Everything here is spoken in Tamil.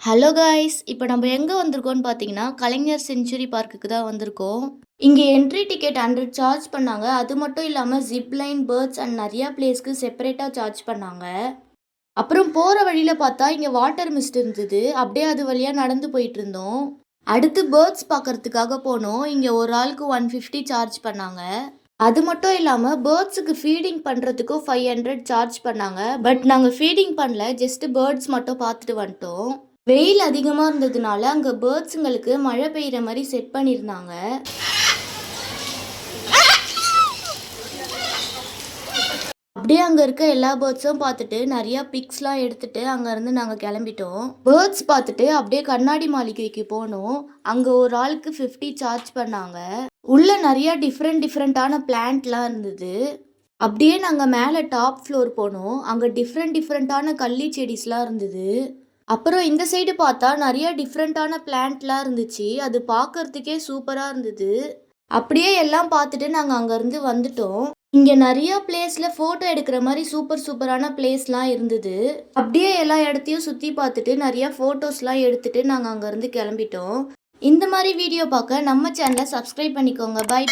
ஹலோ காய்ஸ், இப்போ நம்ம எங்கே வந்திருக்கோம்னு பார்த்தீங்கன்னா கலைஞர் செஞ்சுரி பார்க்குக்கு தான் வந்திருக்கோம். இங்கே என்ட்ரி டிக்கெட் 100 சார்ஜ் பண்ணாங்க. அது மட்டும் இல்லாமல் ஜிப்லைன், பேர்ட்ஸ் அண்ட் நிறையா பிளேஸ்க்கு செப்பரேட்டாக சார்ஜ் பண்ணாங்க. அப்புறம் போகிற வழியில் பார்த்தா இங்கே வாட்டர் மிஸ்ட் இருந்தது. அப்படியே அது வழியாக நடந்து போயிட்டு இருந்தோம். அடுத்து பேர்ட்ஸ் பார்க்கறதுக்காக போனோம். இங்கே ஒரு ஆளுக்கு 150 சார்ஜ் பண்ணாங்க. அது மட்டும் இல்லாமல் பேர்ட்ஸுக்கு ஃபீடிங் பண்ணுறதுக்கும் 500 சார்ஜ் பண்ணாங்க. பட் நாங்கள் ஃபீடிங் பண்ணல, ஜஸ்ட் பேர்ட்ஸ் மட்டும் பார்த்துட்டு வந்துட்டோம். வெயில் அதிகமாக இருந்ததுனால அங்கே பேர்ட்ஸுங்களுக்கு மழை பெய்கிற மாதிரி செட் பண்ணியிருந்தாங்க. அப்படியே அங்கே இருக்க எல்லா பேர்ட்ஸும் பார்த்துட்டு நிறையா பிக்ஸ்லாம் எடுத்துட்டு அங்கேருந்து நாங்கள் கிளம்பிட்டோம். பேர்ட்ஸ் பார்த்துட்டு அப்படியே கண்ணாடி மாளிகைக்கு போனோம். அங்கே ஒரு ஆளுக்கு 50 சார்ஜ் பண்ணாங்க. உள்ள நிறையா டிஃப்ரெண்ட்டான பிளான்ட்லாம் இருந்தது. அப்படியே நாங்கள் மேலே டாப் ஃப்ளோர் போனோம். அங்கே டிஃப்ரெண்ட்டான கள்ளி செடிஸ்லாம் இருந்தது. அப்புறம் இந்த சைடு பார்த்தா நிறைய டிஃப்ரெண்ட்டான பிளான்ட்லாம் இருந்துச்சு. அது பார்க்கறதுக்கே சூப்பராக இருந்தது. அப்படியே எல்லாம் பார்த்துட்டு நாங்கள் அங்கேருந்து வந்துட்டோம். இங்கே நிறைய பிளேஸில் ஃபோட்டோ எடுக்கிற மாதிரி சூப்பரான பிளேஸ்லாம் இருந்தது. அப்படியே எல்லா இடத்தையும் சுற்றி பார்த்துட்டு நிறைய ஃபோட்டோஸ்லாம் எடுத்துட்டு நாங்கள் அங்கேருந்து கிளம்பிட்டோம். இந்த மாதிரி வீடியோ பார்க்க நம்ம சேனலை சப்ஸ்கிரைப் பண்ணிக்கோங்க. பை.